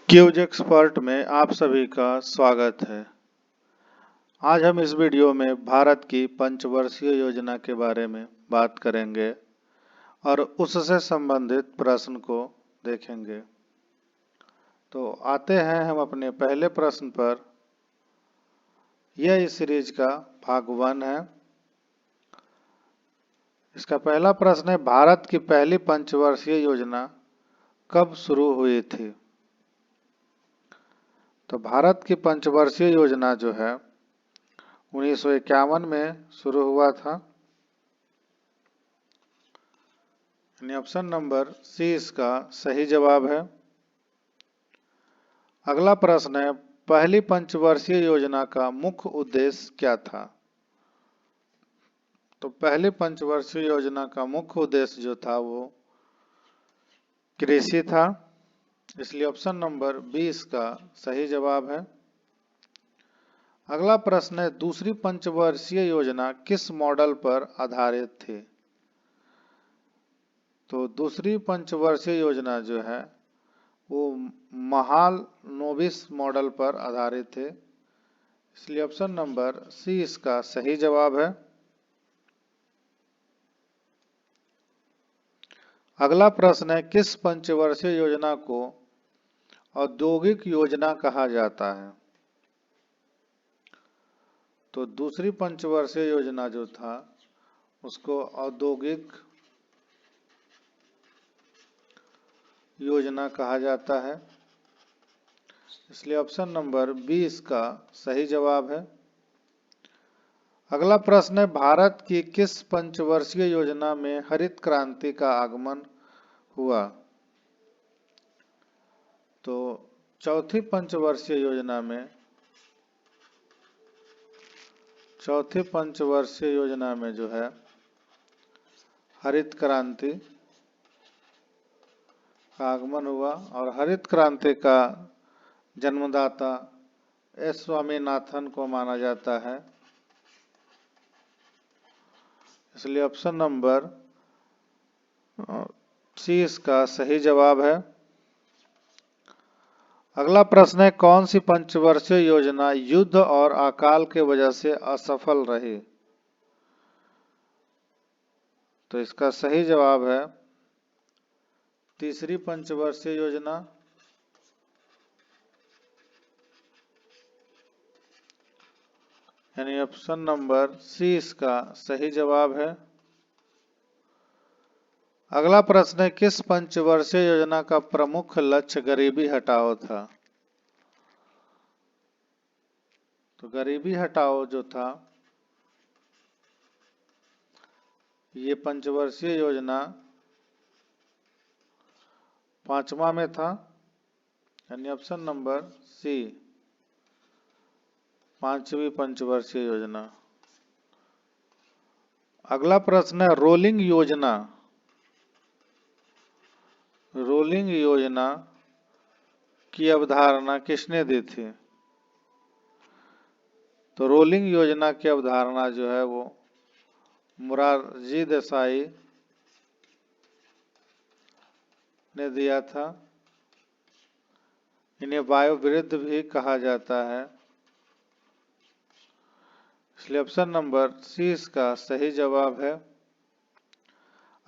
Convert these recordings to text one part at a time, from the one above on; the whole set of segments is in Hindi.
क्यूज एक्सपर्ट में आप सभी का स्वागत है। आज हम इस वीडियो में भारत की पंचवर्षीय योजना के बारे में बात करेंगे और उससे संबंधित प्रश्न को देखेंगे। तो आते हैं हम अपने पहले प्रश्न पर। यह इस सीरीज का भाग 1 है। इसका पहला प्रश्न है, भारत की पहली पंचवर्षीय योजना कब शुरू हुई थी? तो भारत की पंचवर्षीय योजना जो है 1951 में शुरू हुआ था। यानी ऑप्शन नंबर सी इसका सही जवाब है। अगला प्रश्न है, पहली पंचवर्षीय योजना का मुख्य उद्देश्य क्या था? तो पहली पंचवर्षीय योजना का मुख्य उद्देश्य जो था वो कृषि था, इसलिए ऑप्शन नंबर 20 का सही जवाब है। अगला प्रश्न है, दूसरी पंचवर्षीय योजना किस मॉडल पर आधारित थी? तो दूसरी पंचवर्षीय योजना जो है वो महालनोबिस मॉडल पर आधारित है, इसलिए ऑप्शन नंबर सी इसका सही जवाब है। अगला प्रश्न है, किस पंचवर्षीय योजना को औद्योगिक योजना कहा जाता है? तो दूसरी पंचवर्षीय योजना जो था उसको औद्योगिक योजना कहा जाता है, इसलिए ऑप्शन नंबर 20 का सही जवाब है। अगला प्रश्न है, भारत की किस पंचवर्षीय योजना में हरित क्रांति का आगमन हुआ? तो चौथी पंचवर्षीय योजना में जो है हरित क्रांति का आगमन हुआ और हरित क्रांति का जन्मदाता एस स्वामीनाथन को माना जाता है, इसलिए ऑप्शन नंबर सी इसका सही जवाब है। अगला प्रश्न है, कौन सी पंचवर्षीय योजना युद्ध और अकाल के वजह से असफल रही? तो इसका सही जवाब है तीसरी पंचवर्षीय योजना, यानी ऑप्शन नंबर सी इसका सही जवाब है। अगला प्रश्न है, किस पंचवर्षीय योजना का प्रमुख लक्ष्य गरीबी हटाओ था? तो गरीबी हटाओ जो था ये पंचवर्षीय योजना 5वां में था, यानी ऑप्शन नंबर सी 5वीं पंचवर्षीय योजना। अगला प्रश्न है, रोलिंग योजना की अवधारणा किसने दी थी? तो रोलिंग योजना की अवधारणा जो है वो मोरारजी देसाई ने दिया था। इन्हें वायोवृद्ध भी कहा जाता है, इसलिए ऑप्शन नंबर सी इसका सही जवाब है।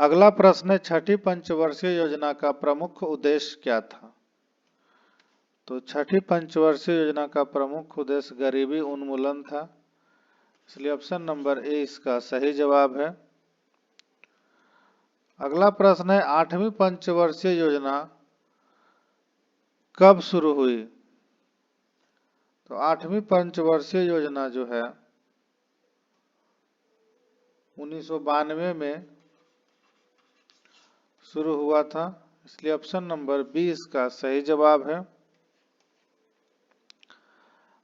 अगला प्रश्न है, छठी पंचवर्षीय योजना का प्रमुख उद्देश्य क्या था? तो छठी पंचवर्षीय योजना का प्रमुख उद्देश्य गरीबी उन्मूलन था, इसलिए ऑप्शन नंबर ए इसका सही जवाब है। अगला प्रश्न है, 8वीं पंचवर्षीय योजना कब शुरू हुई? तो 8वीं पंचवर्षीय योजना जो है 1992 में शुरू हुआ था, इसलिए ऑप्शन नंबर 20 का सही जवाब है।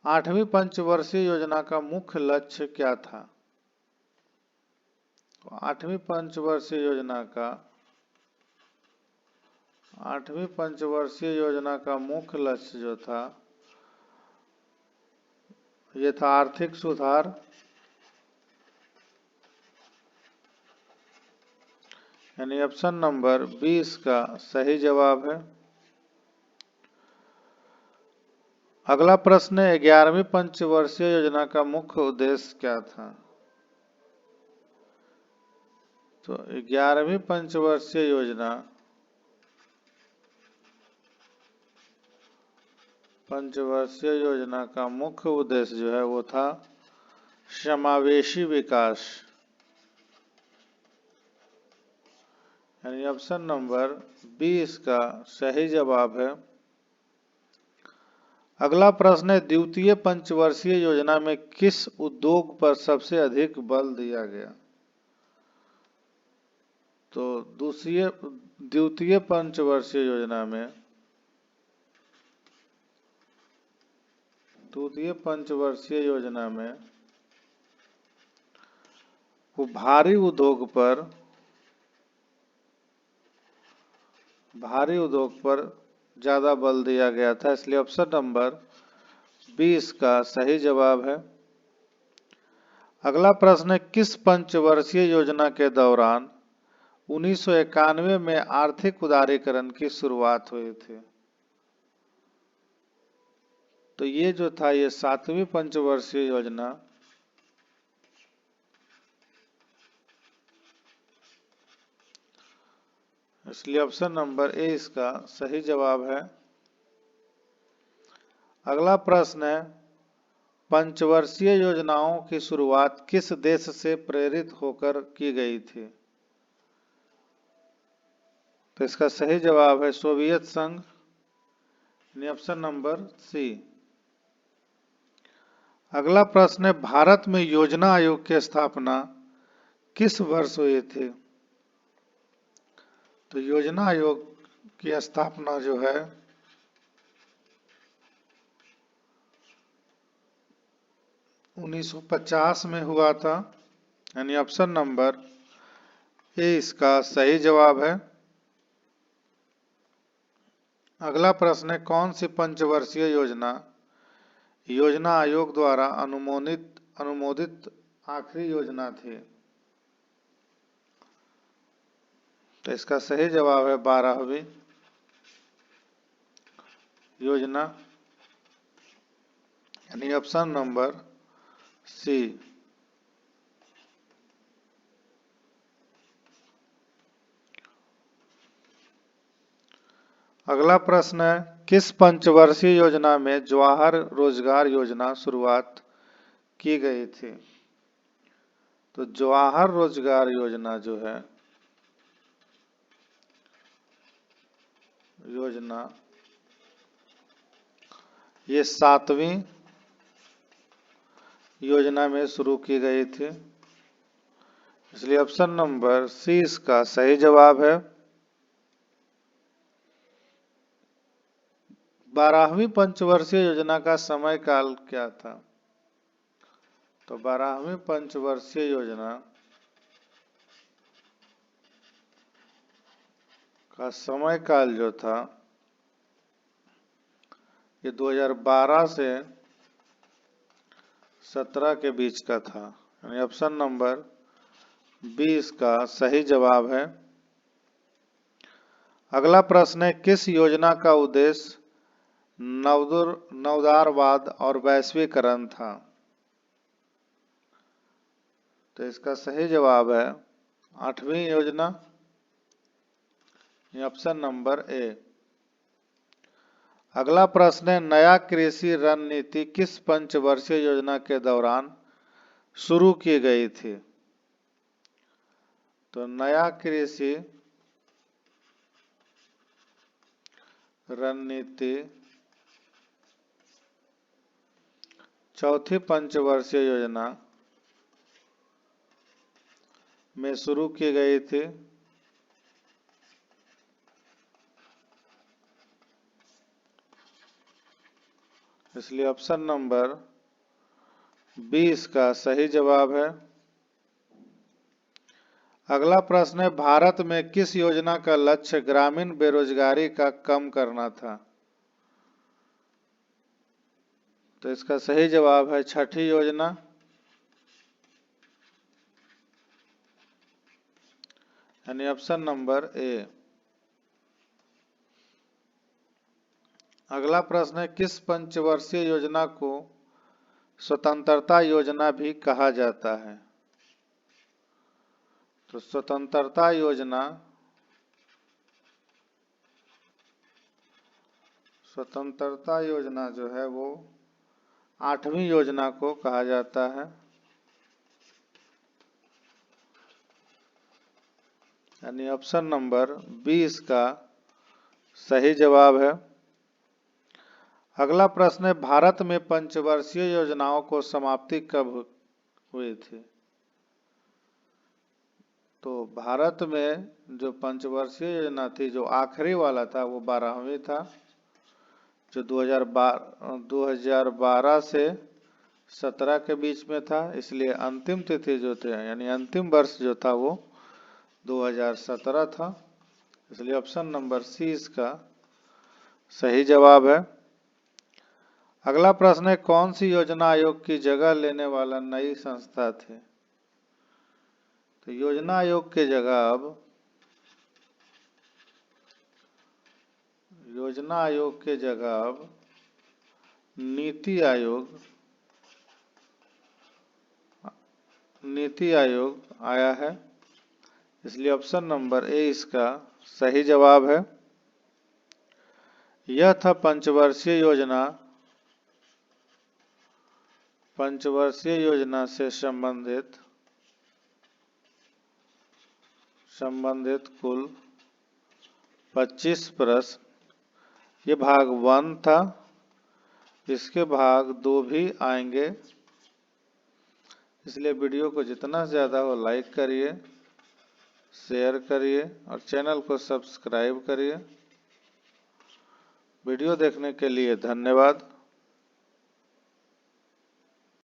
8वीं पंचवर्षीय योजना का मुख्य लक्ष्य क्या था? तो 8वीं पंचवर्षीय योजना का मुख्य लक्ष्य जो था ये था आर्थिक सुधार, यानी ऑप्शन नंबर 20 का सही जवाब है। अगला प्रश्न है 11वीं पंचवर्षीय योजना का मुख्य उद्देश्य क्या था। तो 11वीं पंचवर्षीय योजना का मुख्य उद्देश्य जो है वो था समावेशी विकास, यानी ऑप्शन नंबर बी इसका सही जवाब है। अगला प्रश्न है द्वितीय पंचवर्षीय योजना में किस उद्योग पर सबसे अधिक बल दिया गया। तो द्वितीय पंचवर्षीय योजना में वो भारी उद्योग पर ज्यादा बल दिया गया था, इसलिए ऑप्शन नंबर बी इसका सही जवाब है। अगला प्रश्न है किस पंचवर्षीय योजना के दौरान 1991 में आर्थिक उदारीकरण की शुरुआत हुई थी। तो ये जो था ये 7वीं पंचवर्षीय योजना, इसलिए ऑप्शन नंबर ए इसका सही जवाब है। अगला प्रश्न है पंचवर्षीय योजनाओं की शुरुआत किस देश से प्रेरित होकर की गई थी। तो इसका सही जवाब है सोवियत संघ, ऑप्शन नंबर सी। अगला प्रश्न है भारत में योजना आयोग की स्थापना किस वर्ष हुई थी। तो योजना आयोग की स्थापना जो है 1950 में हुआ था, यानी ऑप्शन नंबर ए इसका सही जवाब है। अगला प्रश्न है कौन सी पंचवर्षीय योजना आयोग द्वारा अनुमोदित आखिरी योजना थी। तो इसका सही जवाब है 12वीं योजना, यानी ऑप्शन नंबर सी। अगला प्रश्न है किस पंचवर्षीय योजना में जवाहर रोजगार योजना शुरुआत की गई थी। तो जवाहर रोजगार योजना जो है ये 7वीं योजना में शुरू की गई थी, इसलिए ऑप्शन नंबर सी इसका सही जवाब है। 12वीं पंचवर्षीय योजना का समय काल क्या था। तो 12वीं पंचवर्षीय योजना का समय काल जो था ये 2012 से 17 के बीच का था, यानी ऑप्शन नंबर बी इसका सही जवाब है। अगला प्रश्न है किस योजना का उद्देश्य नवोदारवाद और वैश्वीकरण था। तो इसका सही जवाब है 8वीं योजना, ऑप्शन नंबर ए। अगला प्रश्न है नया कृषि रणनीति किस पंचवर्षीय योजना के दौरान शुरू की गई थी। तो नया कृषि रणनीति चौथी पंचवर्षीय योजना में शुरू की गई थी, इसलिए ऑप्शन नंबर बी इसका सही जवाब है। अगला प्रश्न है भारत में किस योजना का लक्ष्य ग्रामीण बेरोजगारी का कम करना था। तो इसका सही जवाब है 6ठी योजना, यानी ऑप्शन नंबर ए। अगला प्रश्न है, किस पंचवर्षीय योजना को स्वतंत्रता योजना भी कहा जाता है? तो स्वतंत्रता योजना जो है वो 8वीं योजना को कहा जाता है, यानी ऑप्शन नंबर 20 का सही जवाब है। अगला प्रश्न है, भारत में पंचवर्षीय योजनाओं को समाप्ति कब हुई थी? तो भारत में जो पंचवर्षीय योजना थी, जो आखिरी वाला था, वो 12वीं था, जो 2012 से 17 के बीच में था। इसलिए अंतिम तिथि जो थे, यानी अंतिम वर्ष जो था वो 2017 था। इसलिए ऑप्शन नंबर सी इसका सही जवाब है। अगला प्रश्न है, कौन सी योजना आयोग की जगह लेने वाला नई संस्था थी? तो योजना आयोग के जगह अब नीति आयोग आया है। इसलिए ऑप्शन नंबर ए इसका सही जवाब है। यह था पंचवर्षीय योजना से संबंधित कुल 25 प्रश्न। ये भाग 1 था, इसके भाग 2 भी आएंगे। इसलिए वीडियो को जितना ज़्यादा हो लाइक करिए, शेयर करिए और चैनल को सब्सक्राइब करिए। वीडियो देखने के लिए धन्यवाद।